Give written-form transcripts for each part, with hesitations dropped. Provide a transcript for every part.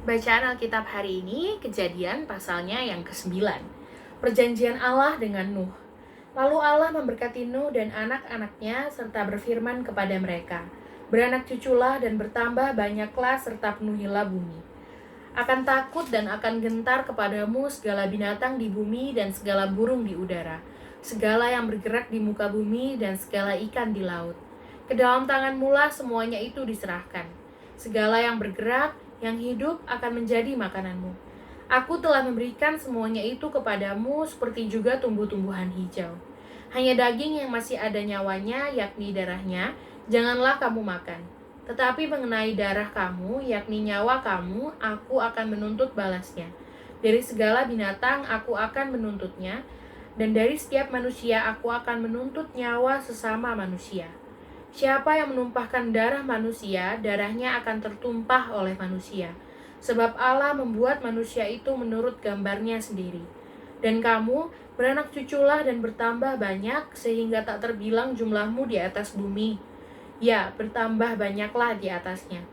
Bacaan Alkitab hari ini, Kejadian pasalnya yang ke-9. Perjanjian Allah dengan Nuh. Lalu Allah memberkati Nuh dan anak-anaknya serta berfirman kepada mereka, "Beranak cuculah dan bertambah banyaklah serta penuhilah bumi. Akan takut dan akan gentar kepadamu segala binatang di bumi dan segala burung di udara, segala yang bergerak di muka bumi dan segala ikan di laut. Ke dalam tanganmu lah semuanya itu diserahkan. Segala yang bergerak, yang hidup akan menjadi makananmu. Aku telah memberikan semuanya itu kepadamu seperti juga tumbuh-tumbuhan hijau. Hanya daging yang masih ada nyawanya, yakni darahnya, janganlah kamu makan. Tetapi mengenai darah kamu, yakni nyawa kamu, aku akan menuntut balasnya. Dari segala binatang aku akan menuntutnya, dan dari setiap manusia aku akan menuntut nyawa sesama manusia. Siapa yang menumpahkan darah manusia, darahnya akan tertumpah oleh manusia. Sebab Allah membuat manusia itu menurut gambarnya sendiri. Dan kamu, beranak cuculah dan bertambah banyak, sehingga tak terbilang jumlahmu di atas bumi. Ya, bertambah banyaklah di atasnya.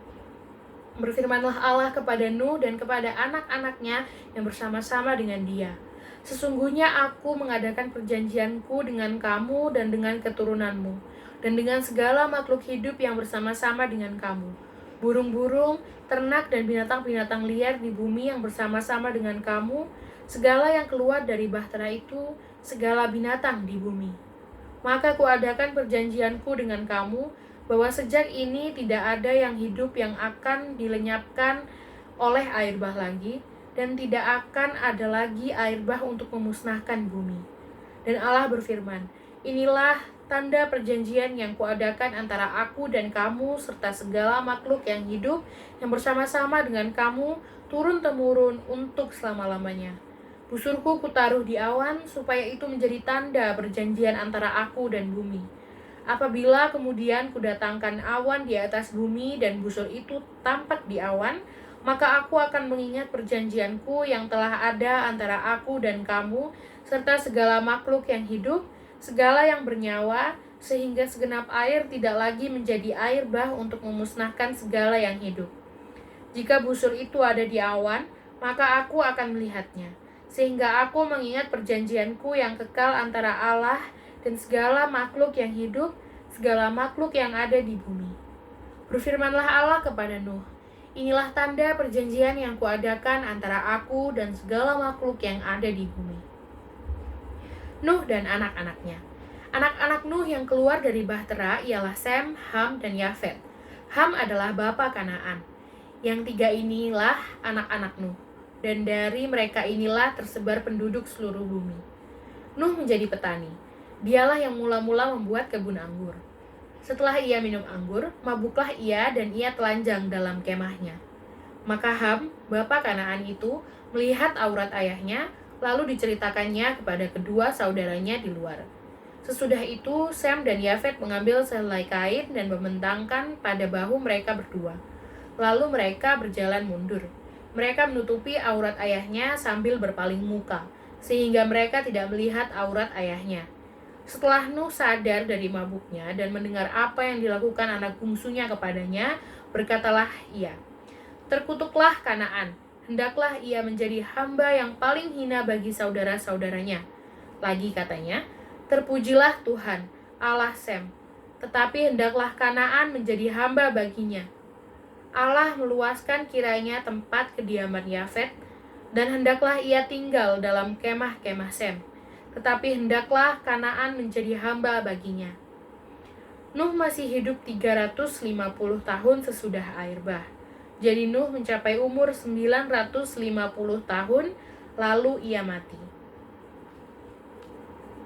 Berfirmanlah Allah kepada Nuh dan kepada anak-anaknya yang bersama-sama dengan dia. Sesungguhnya aku mengadakan perjanjianku dengan kamu dan dengan keturunanmu, dan dengan segala makhluk hidup yang bersama-sama dengan kamu. Burung-burung, ternak dan binatang-binatang liar di bumi yang bersama-sama dengan kamu, segala yang keluar dari bahtera itu, segala binatang di bumi. Maka kuadakan perjanjianku dengan kamu, bahwa sejak ini tidak ada yang hidup yang akan dilenyapkan oleh air bah lagi, dan tidak akan ada lagi air bah untuk memusnahkan bumi. Dan Allah berfirman, inilah tanda perjanjian yang kuadakan antara aku dan kamu serta segala makhluk yang hidup yang bersama-sama dengan kamu turun-temurun untuk selama-lamanya. Busurku kutaruh di awan supaya itu menjadi tanda perjanjian antara aku dan bumi. Apabila kemudian kudatangkan awan di atas bumi dan busur itu tampak di awan, maka aku akan mengingat perjanjianku yang telah ada antara aku dan kamu, serta segala makhluk yang hidup, segala yang bernyawa, sehingga segenap air tidak lagi menjadi air bah untuk memusnahkan segala yang hidup. Jika busur itu ada di awan, maka aku akan melihatnya, sehingga aku mengingat perjanjianku yang kekal antara Allah dan segala makhluk yang hidup, segala makhluk yang ada di bumi. Berfirmanlah Allah kepada Nuh, inilah tanda perjanjian yang kuadakan antara aku dan segala makhluk yang ada di bumi. Nuh dan anak-anaknya. Anak-anak Nuh yang keluar dari bahtera ialah Sem, Ham, dan Yafet. Ham adalah bapa Kanaan. Yang tiga inilah anak-anak Nuh, dan dari mereka inilah tersebar penduduk seluruh bumi. Nuh menjadi petani. Dialah yang mula-mula membuat kebun anggur. Setelah ia minum anggur, mabuklah ia dan ia telanjang dalam kemahnya. Maka Ham, bapa Kanaan itu, melihat aurat ayahnya, lalu diceritakannya kepada kedua saudaranya di luar. Sesudah itu, Sem dan Yafet mengambil sehelai kain dan membentangkan pada bahu mereka berdua. Lalu mereka berjalan mundur. Mereka menutupi aurat ayahnya sambil berpaling muka, sehingga mereka tidak melihat aurat ayahnya. Setelah Nuh sadar dari mabuknya dan mendengar apa yang dilakukan anak bungsunya kepadanya, berkatalah ia, "Terkutuklah Kanaan, hendaklah ia menjadi hamba yang paling hina bagi saudara-saudaranya." Lagi katanya, "Terpujilah Tuhan, Allah Sem, tetapi hendaklah Kanaan menjadi hamba baginya." Allah meluaskan kiranya tempat kediaman Yafet, dan hendaklah ia tinggal dalam kemah-kemah Sem. Tetapi hendaklah Kanaan menjadi hamba baginya. Nuh masih hidup 350 tahun sesudah air bah. Jadi Nuh mencapai umur 950 tahun, lalu ia mati.